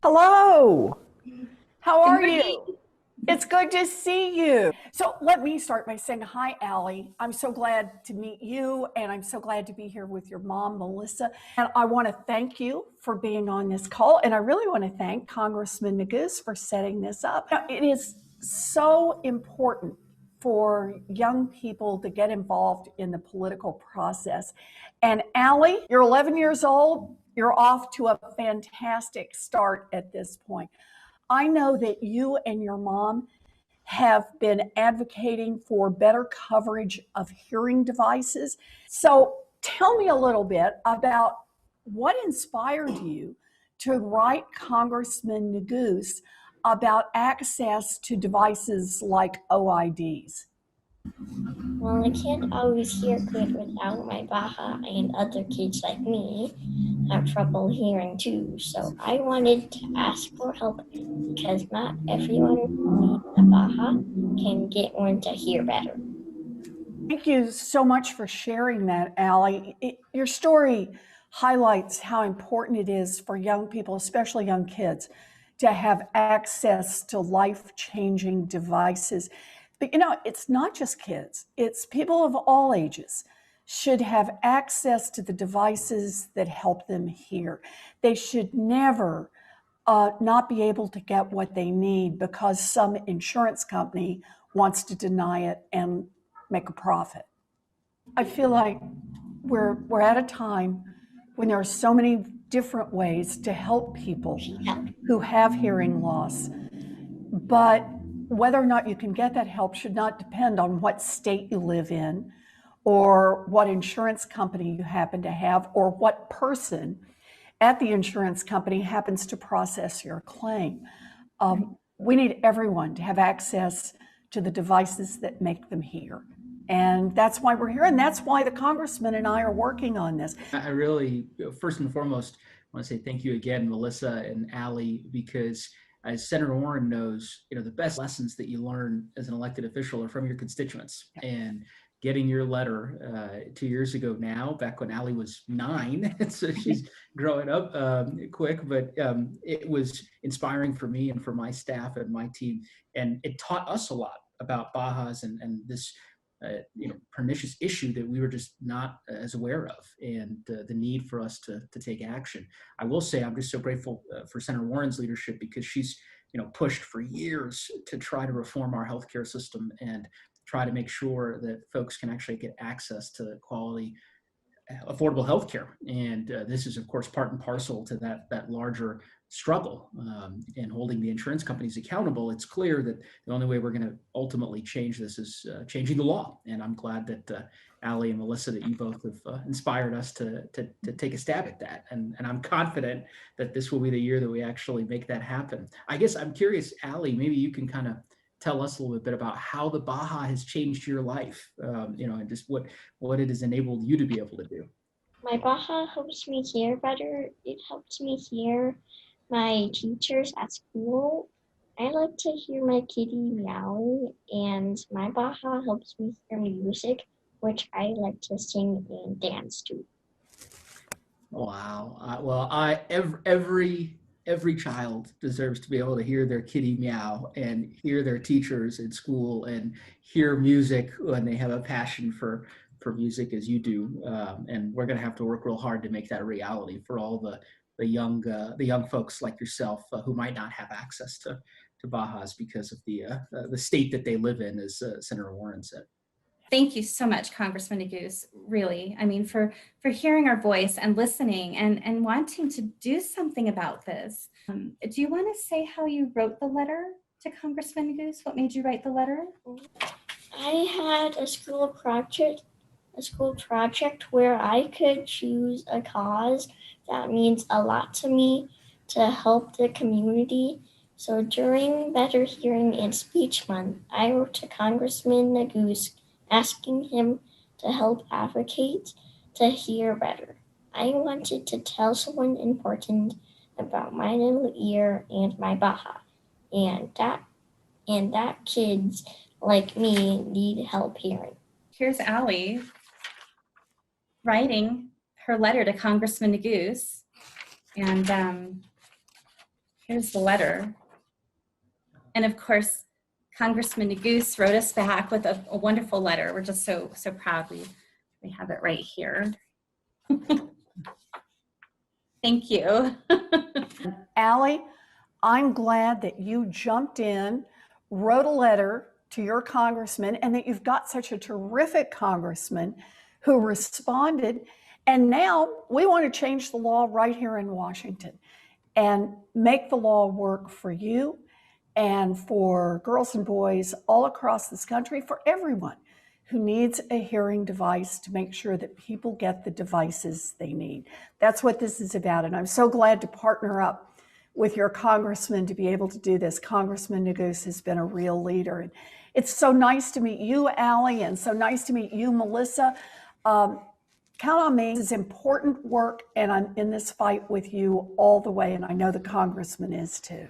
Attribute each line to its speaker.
Speaker 1: Hello, how
Speaker 2: Good
Speaker 1: are
Speaker 2: morning.
Speaker 1: you? It's good to see you. So let me start by saying hi, Allie. I'm so glad to meet you, and I'm so glad to be here with your mom, Melissa. And I want to thank you for being on this call, and I really want to thank Congressman Nagus for setting this up. It is so important for young people to get involved in the political process. And Allie, you're 11 years old. You're off to a fantastic start at this point. I know that you and your mom have been advocating for better coverage of hearing devices. So tell me a little bit about what inspired you to write Congressman Neguse about access to devices like OIDs.
Speaker 2: Well, I can't always hear good without my Baha, and other kids like me have trouble hearing too. So I wanted to ask for help because not everyone who needs a Baha can get one to hear better.
Speaker 1: Thank you so much for sharing that, Allie. Your story highlights how important it is for young people, especially young kids, to have access to life-changing devices. But it's not just kids, it's people of all ages should have access to the devices that help them hear. They should never not be able to get what they need because some insurance company wants to deny it and make a profit. I feel like we're at a time when there are so many different ways to help people
Speaker 2: Help.
Speaker 1: who have hearing loss, but whether or not you can get that help should not depend on what state you live in or what insurance company you happen to have or what person at the insurance company happens to process your claim. We need everyone to have access to the devices that make them hear. And that's why we're here. And that's why the congressman and I are working on this.
Speaker 3: I really, first and foremost, want to say thank you again, Melissa and Allie, because as Senator Warren knows, the best lessons that you learn as an elected official are from your constituents. And getting your letter 2 years ago now, back when Allie was 9, so she's growing up quick, but it was inspiring for me and for my staff and my team. And it taught us a lot about Bajas and this pernicious issue that we were just not as aware of, and the need for us to take action. I will say I'm just so grateful for Senator Warren's leadership because she's pushed for years to try to reform our healthcare system and try to make sure that folks can actually get access to quality affordable healthcare. And this is, of course, part and parcel to that larger struggle and holding the insurance companies accountable. It's clear that the only way we're going to ultimately change this is changing the law. And I'm glad that Allie and Melissa, that you both have inspired us to take a stab at that. And I'm confident that this will be the year that we actually make that happen. I guess I'm curious, Allie, maybe you can kind of tell us a little bit about how the Baha has changed your life, and just what it has enabled you to be able to do.
Speaker 2: My Baha helps me hear better. It helps me hear my teachers at school. I like to hear my kitty meowing, and my Baha helps me hear music, which I like to sing and dance to.
Speaker 3: Wow. Every child deserves to be able to hear their kitty meow and hear their teachers in school and hear music when they have a passion for music as you do. And we're going to have to work real hard to make that a reality for all the young folks like yourself who might not have access to Bajas because of the state that they live in, as Senator Warren said.
Speaker 4: Thank you so much, Congressman Neguse, really. I mean, for hearing our voice and listening and wanting to do something about this. Do you want to say how you wrote the letter to Congressman Neguse? What made you write the letter?
Speaker 2: I had a school project where I could choose a cause that means a lot to me to help the community. So during Better Hearing and Speech Month, I wrote to Congressman Neguse asking him to help advocate to hear better. I wanted to tell someone important about my little ear and my Baha, and that kids like me need help hearing.
Speaker 4: Here's Allie writing her letter to Congressman Neguse. And Here's the letter. And of course, Congressman Neguse wrote us back with a wonderful letter. We're just so proud. We have it right here. Thank you.
Speaker 1: Allie, I'm glad that you jumped in, wrote a letter to your congressman, and that you've got such a terrific congressman who responded. And now we want to change the law right here in Washington and make the law work for you and for girls and boys all across this country, for everyone who needs a hearing device, to make sure that people get the devices they need. That's what this is about. And I'm so glad to partner up with your congressman to be able to do this. Congressman Neguse has been a real leader. And it's so nice to meet you, Allie, and so nice to meet you, Melissa. Count on me. This is important work, and I'm in this fight with you all the way, and I know the congressman is too.